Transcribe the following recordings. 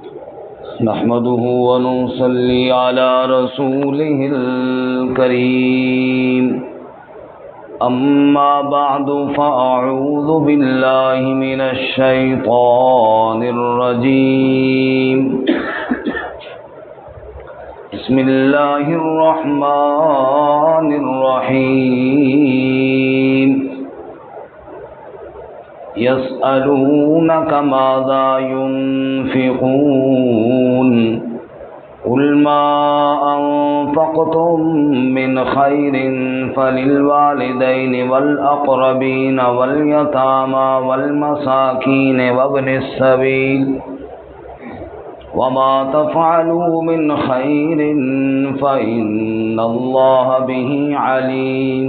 نحمده ونصلي على رسوله الكريم أما بعد فأعوذ بالله من الشيطان الرجيم بسم الله الرحمن الرحيم يسألونك ماذا ينفقون قل ما أنفقتم من خير فللوالدين والأقربين واليتامى والمساكين وابن السبيل وما تفعلوا من خير فإن الله به عليم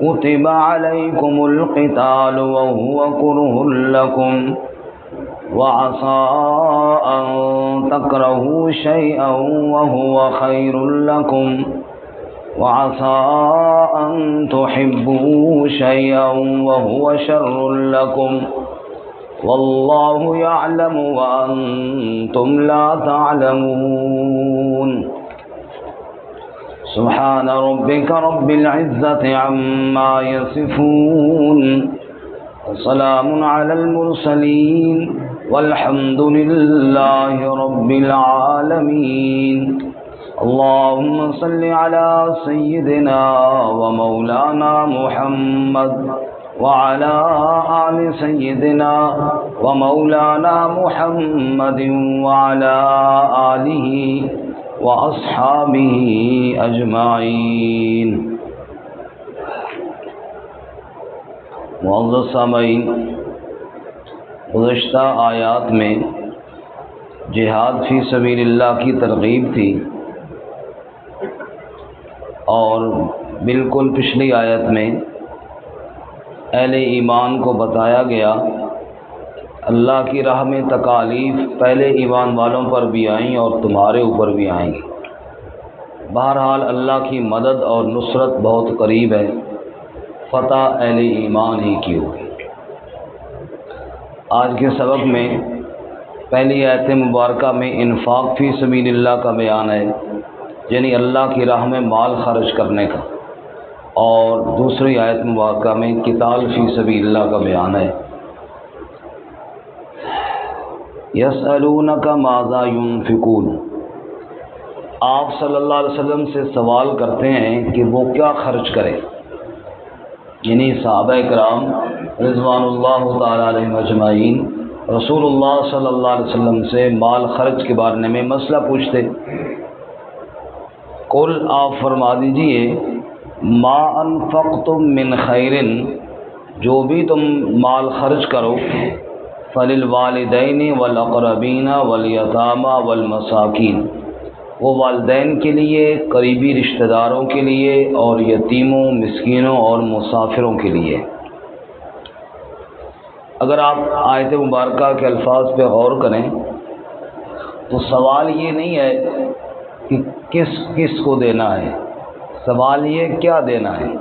كتب عليكم القتال وهو كره لكم وعسى أن تكرهوا شيئا وهو خير لكم وعسى أن تحبوا شيئا وهو شر لكم والله يعلم وأنتم لا تعلمون سبحان ربك رب العزة عما يصفون وسلام على المرسلين والحمد لله رب العالمين اللهم صل على سيدنا ومولانا محمد وعلى آل سيدنا ومولانا محمد وعلى آله وأصحابه أجمعين۔ معزز سامعین، گزشتہ آیات میں جہاد فی سبیل اللہ کی ترغیب تھی، اور بالکل پچھلی آیت میں اہل ایمان کو بتایا گیا اللہ کی راہ میں تکالیف پہلے ایمان والوں پر بھی آئیں اور تمہارے اوپر بھی آئیں گی۔ بہرحال اللہ کی مدد اور نصرت بہت قریب ہے، فتح اہل ایمان ہی کی ہوگی۔ آج کے سبق میں پہلی آیت مبارکہ میں انفاق فی سبیل اللہ کا بیان ہے، یعنی اللہ کی راہ میں مال خرچ کرنے کا، اور دوسری آیت مبارکہ میں قتال فی سبیل اللہ کا بیان ہے۔ یسألونک ماذا ينفقون، آپ صلی اللہ علیہ وسلم سے سوال کرتے ہیں کہ وہ کیا خرچ کرے، یعنی صحابہ کرام رضوان اللہ تعالی علیہم اجمعین رسول اللہ صلی اللہ علیہ وسلم سے مال خرچ کے بارے میں مسئلہ پوچھتے۔ قل، آپ فرما دیجئے، ما انفقتم من خیر، جو بھی تم مال خرچ کرو، فللوالدین والاقربین والیتامى والمساکین، وہ والدین کے لیے، قریبی رشتہ داروں کے لیے، اور یتیموں، مسکینوں اور مسافروں کے لیے۔ اگر آپ آیت مبارکہ کے الفاظ پہ غور کریں تو سوال یہ نہیں ہے کہ کس کس کو دینا ہے، سوال یہ کیا دینا ہے،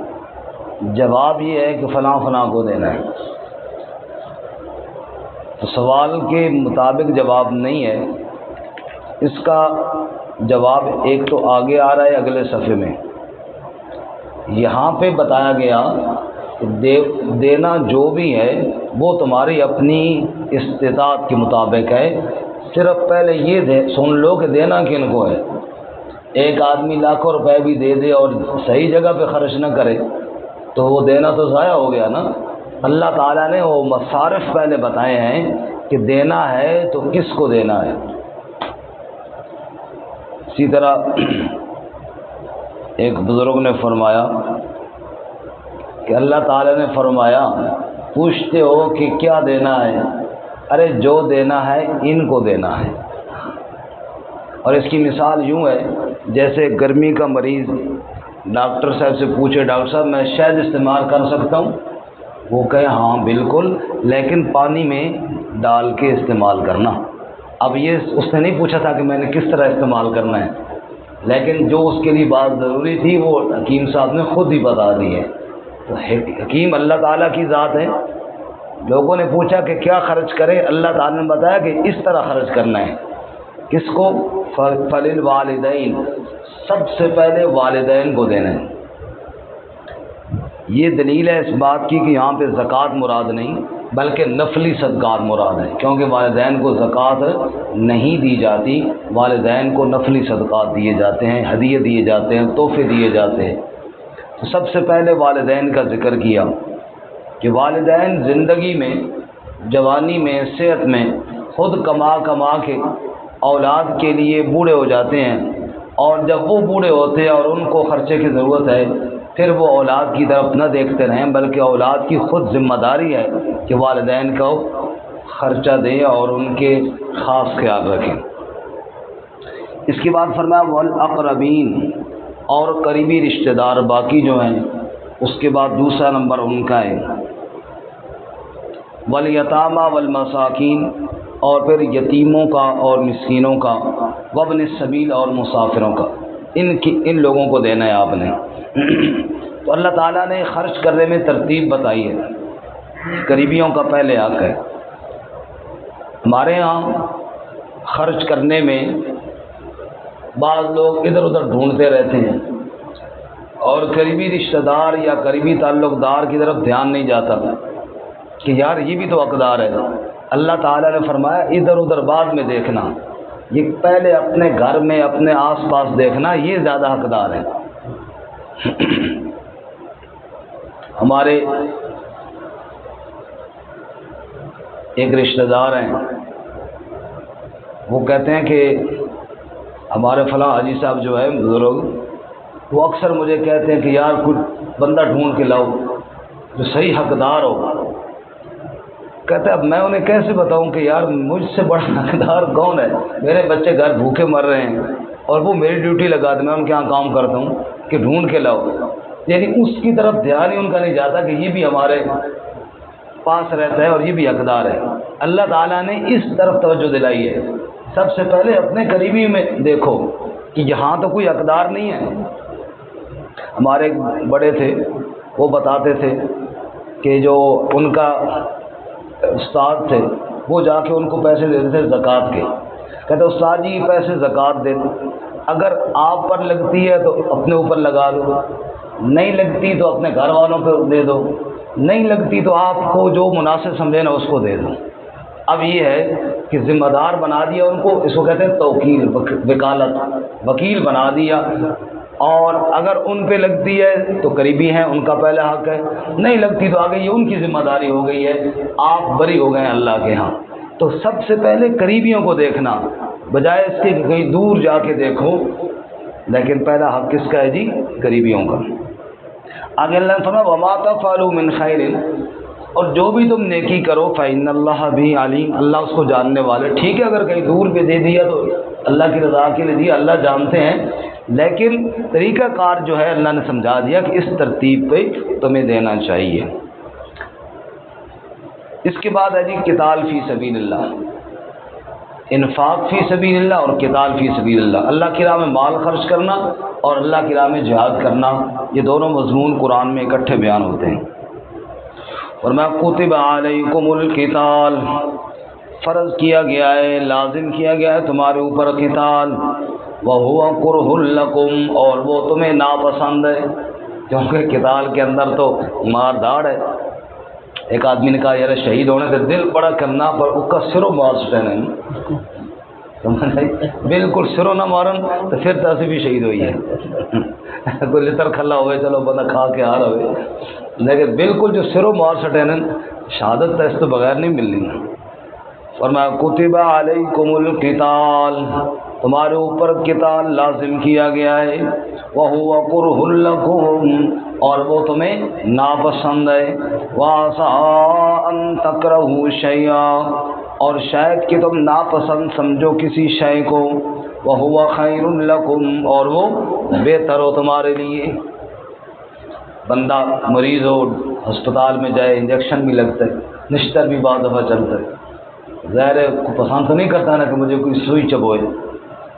جواب یہ ہے کہ فلاں فلاں کو دینا ہے۔ تو سوال کے مطابق جواب نہیں ہے، اس کا جواب ایک تو آگے آ رہا ہے اگلے صفحے میں۔ یہاں پہ بتایا گیا کہ دینا جو بھی ہے وہ تمہاری اپنی استطاعت کے مطابق ہے، صرف پہلے یہ سن لو کہ دینا کن کو ہے۔ ایک آدمی لاکھوں روپے بھی دے دے اور صحیح جگہ پہ خرچ نہ کرے تو وہ دینا تو ضائع ہو گیا نا۔ اللہ تعالیٰ نے وہ مصارف پہلے بتائے ہیں کہ دینا ہے تو کس کو دینا ہے۔ اسی طرح ایک بزرگ نے فرمایا کہ اللہ تعالیٰ نے فرمایا، پوچھتے ہو کہ کیا دینا ہے، ارے جو دینا ہے ان کو دینا ہے۔ اور اس کی مثال یوں ہے، جیسے گرمی کا مریض ڈاکٹر صاحب سے پوچھے، ڈاکٹر صاحب میں شہد استعمال کر سکتا ہوں؟ وہ کہے ہاں بالکل، لیکن پانی میں ڈال کے استعمال کرنا۔ اب یہ اس نے نہیں پوچھا تھا کہ میں نے کس طرح استعمال کرنا ہے، لیکن جو اس کے لیے بات ضروری تھی وہ حکیم صاحب نے خود ہی بتا دی ہے۔ تو حکیم اللہ تعالیٰ کی ذات ہے، لوگوں نے پوچھا کہ کیا خرچ کریں؟ اللہ تعالیٰ نے بتایا کہ اس طرح خرچ کرنا ہے۔ کس کو؟ فللوالدین، سب سے پہلے والدین کو دینا ہے۔ یہ دلیل ہے اس بات کی کہ یہاں پہ زکوٰۃ مراد نہیں بلکہ نفلی صدقات مراد ہے، کیونکہ والدین کو زکوٰۃ نہیں دی جاتی، والدین کو نفلی صدقات دیے جاتے ہیں، ہدیے دیے جاتے ہیں، تحفے دیے جاتے ہیں۔ تو سب سے پہلے والدین کا ذکر کیا کہ والدین زندگی میں، جوانی میں، صحت میں خود کما کے اولاد کے لیے بوڑھے ہو جاتے ہیں، اور جب وہ بوڑھے ہوتے ہیں اور ان کو خرچے کی ضرورت ہے، پھر وہ اولاد کی طرف نہ دیکھتے رہیں بلکہ اولاد کی خود ذمہ داری ہے کہ والدین کو خرچہ دیں اور ان کے خاص خیال رکھیں۔ اس کے بعد فرمایا والاقربین، اور قریبی رشتہ دار باقی جو ہیں، اس کے بعد دوسرا نمبر ان کا ہے والیتامى والمساکین، اور پھر یتیموں کا اور مسکینوں کا، وابن السبیل اور مسافروں کا، ان لوگوں کو دینا ہے آپ نے۔ تو اللہ تعالیٰ نے خرچ کرنے میں ترتیب بتائی ہے، قریبیوں کا پہلے حق ہے۔ ہمارے ہاں خرچ کرنے میں بعض لوگ ادھر ادھر ڈھونڈتے رہتے ہیں اور قریبی رشتہ دار یا قریبی تعلق دار کی طرف دھیان نہیں جاتا کہ یار یہ بھی تو حقدار ہے۔ اللہ تعالیٰ نے فرمایا ادھر ادھر بعد میں دیکھنا، یہ پہلے اپنے گھر میں، اپنے آس پاس دیکھنا، یہ زیادہ حقدار ہے۔ ہمارے ایک رشتہ دار ہیں، وہ کہتے ہیں کہ ہمارے فلاں حاجی صاحب جو ہے بزرگ، وہ اکثر مجھے کہتے ہیں کہ یار کچھ بندہ ڈھونڈ کے لاؤ جو صحیح حقدار ہو۔ کہتے ہیں اب میں انہیں کیسے بتاؤں کہ یار مجھ سے بڑا حقدار کون ہے؟ میرے بچے گھر بھوکے مر رہے ہیں اور وہ میری ڈیوٹی لگا دے، میں ان کے یہاں کام کرتا ہوں کہ ڈھونڈ کے لاؤ۔ یعنی اس کی طرف دھیان ہی ان کا نہیں جاتا کہ یہ بھی ہمارے پاس رہتا ہے اور یہ بھی حقدار ہے۔ اللہ تعالیٰ نے اس طرف توجہ دلائی ہے، سب سے پہلے اپنے قریبی میں دیکھو کہ یہاں تو کوئی حقدار نہیں ہے۔ ہمارے ایک بڑے تھے، وہ بتاتے تھے کہ جو ان کا استاد تھے وہ جا کے ان کو پیسے دیتے تھے زکوٰۃ کے، کہتے استاد جی پیسے زکوٰۃ دے دو، اگر آپ پر لگتی ہے تو اپنے اوپر لگا دو، نہیں لگتی تو اپنے گھر والوں پہ دے دو، نہیں لگتی تو آپ کو جو مناسب سمجھے نا اس کو دے دو۔ اب یہ ہے کہ ذمہ دار بنا دیا ان کو، اس کو کہتے ہیں توکیل، وکالت، وکیل بنا دیا، اور اگر ان پہ لگتی ہے تو قریبی ہیں، ان کا پہلا حق ہے، نہیں لگتی تو آگے یہ ان کی ذمہ داری ہو گئی ہے، آپ بری ہو گئے ہیں اللہ کے ہاں۔ تو سب سے پہلے قریبیوں کو دیکھنا بجائے اس کے کہ کہیں دور جا کے دیکھو، لیکن پہلا حق کس کا ہے جی؟ قریبیوں کا۔ آگے اللہ نے فرمایا وما تفعلوا من خیر، اور جو بھی تم نیکی کرو فإن اللہ بھی علیم، اللہ اس کو جاننے والے۔ ٹھیک ہے اگر کہیں دور پہ دے دیا تو اللہ کی رضا کے لیے دیا، اللہ جانتے ہیں، لیکن طریقہ کار جو ہے اللہ نے سمجھا دیا کہ اس ترتیب پہ تمہیں دینا چاہیے۔ اس کے بعد ہے جی قتال فی سبیل اللہ، انفاق فی سبیل اللہ اور قتال فی سبیل اللہ، اللہ کی راہ میں مال خرچ کرنا اور اللہ کی راہ میں جہاد کرنا، یہ دونوں مضمون قرآن میں اکٹھے بیان ہوتے ہیں۔ اور میں کتب علیکم القتال، فرض کیا گیا ہے، لازم کیا گیا ہے تمہارے اوپر قتال، وَهُوَ كُرْهٌ لَكُمْ، اور وہ تمہیں ناپسند ہے، کیونکہ قتال کے اندر تو مار داڑ ہے۔ ایک آدمی نے کہا یار شہید ہونے سے دل بڑا کرنا پر اس کا سرو مار سٹے بالکل سرو نہ مارن تو پھر تو بھی شہید ہوئی ہے، کوئی لطر کھلا ہوئے چلو بندہ کھا کے آ رہا ہوئے، لیکن بالکل جو سرو مار سٹے نا شہادت تو اس تو بغیر نہیں ملنی۔ اور میں کتب علیکم القتال، تمہارے اوپر قتال لازم کیا گیا ہے، وَهُوَ كُرْهٌ لَكُمْ، اور وہ تمہیں ناپسند ہے، وَعَسَىٰ أَن تَكْرَهُوا شَيْئًا، اور شاید کہ تم ناپسند سمجھو کسی شے کو، وَهُوَ خَيْرٌ لَكُمْ، اور وہ بہتر ہو تمہارے لیے۔ بندہ مریض ہو، ہسپتال میں جائے، انجیکشن بھی لگتا ہے، نشتر بھی بعض دفعہ چلتا ہے، ظاہر ہے کو پسند تو نہیں کرتا نا کہ مجھے کوئی سوئی چبوئے،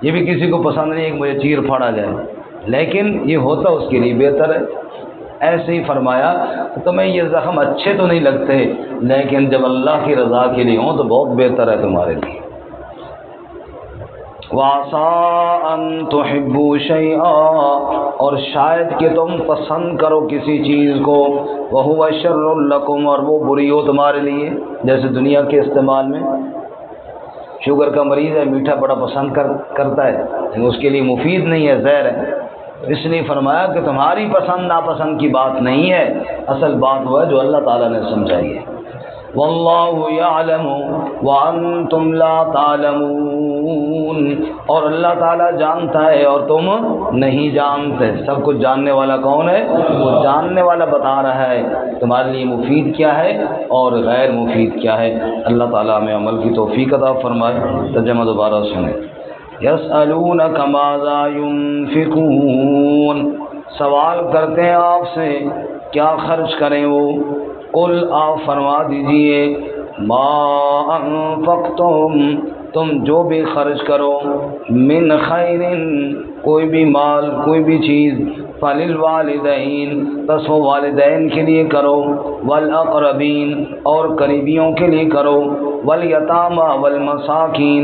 یہ بھی کسی کو پسند نہیں ہے کہ مجھے چیر پھاڑا جائے، لیکن یہ ہوتا اس کے لیے بہتر ہے۔ ایسے ہی فرمایا کہ تمہیں یہ زخم اچھے تو نہیں لگتے، لیکن جب اللہ کی رضا کے لیے ہوں تو بہت بہتر ہے تمہارے لیے۔ وَعَسَىٰ أَن تُحِبُّوا شَيْئًا، اور شاید کہ تم پسند کرو کسی چیز کو، وَهُوَ شَرٌّ لَكُمْ، اور وہ بری ہو تمہارے لیے۔ جیسے دنیا کے استعمال میں شوگر کا مریض ہے، میٹھا بڑا پسند کرتا ہے، لیکن اس کے لیے مفید نہیں ہے، زہر ہے۔ اس لیے فرمایا کہ تمہاری پسند ناپسند کی بات نہیں ہے، اصل بات وہ ہے جو اللہ تعالیٰ نے سمجھائی ہے۔ واللہ یعلم وانتم لا تعلمون، اور اللہ تعالیٰ جانتا ہے اور تم نہیں جانتے۔ سب کچھ جاننے والا کون ہے؟ وہ جاننے والا بتا رہا ہے تمہارے لیے مفید کیا ہے اور غیر مفید کیا ہے۔ اللہ تعالیٰ ہمیں عمل کی توفیق عطا فرمائے۔ ترجمہ دوبارہ سنیں۔ یسألونک ماذا ينفقون، سوال کرتے ہیں آپ سے کیا خرچ کریں وہ۔ قل، آپ فرما دیجئے، ما انفقتم، تم جو بھی خرچ کرو، من خیر، کوئی بھی مال کوئی بھی چیز، فللوالدین، بس وہ والدین کے لیے کرو، والاقربین، اور قریبیوں کے لیے کرو، والیتامی والمساکین،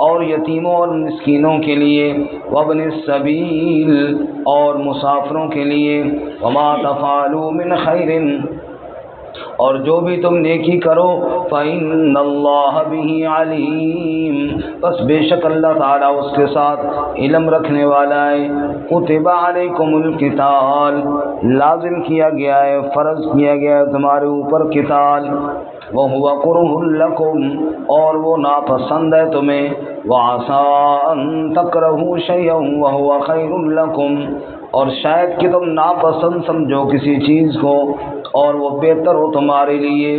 اور یتیموں اور مسکینوں کے لیے، وابن السبیل، اور مسافروں کے لیے، وما تفعلوا من خیر، اور جو بھی تم نیکی کرو، فإن اللہ بہ علیم، بس بے شک اللہ تعالیٰ اس کے ساتھ علم رکھنے والا ہے۔ کتب علیکم القتال، لازم کیا گیا ہے، فرض کیا گیا ہے تمہارے اوپر قتال، وہو کرہ لکم، اور وہ ناپسند ہے تمہیں، وعسیٰ ان تکرہوا شیئا وہو خیر لکم، اور شاید کہ تم ناپسند سمجھو کسی چیز کو اور وہ بہتر ہو تمہارے لیے،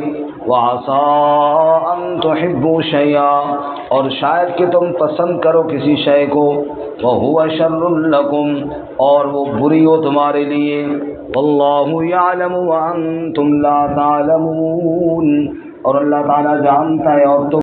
وَعَسَىٰ أَن تُحِبُّوا شَيْئًا، اور شاید کہ تم پسند کرو کسی شے کو، وَهُوَ شَرٌّ لَكُمْ، اور وہ بری ہو تمہارے لیے، وَاللَّهُ يَعْلَمُ وَأَنتُمْ لَا تَعْلَمُونَ، اور اللہ تعالیٰ جانتا ہے اور تم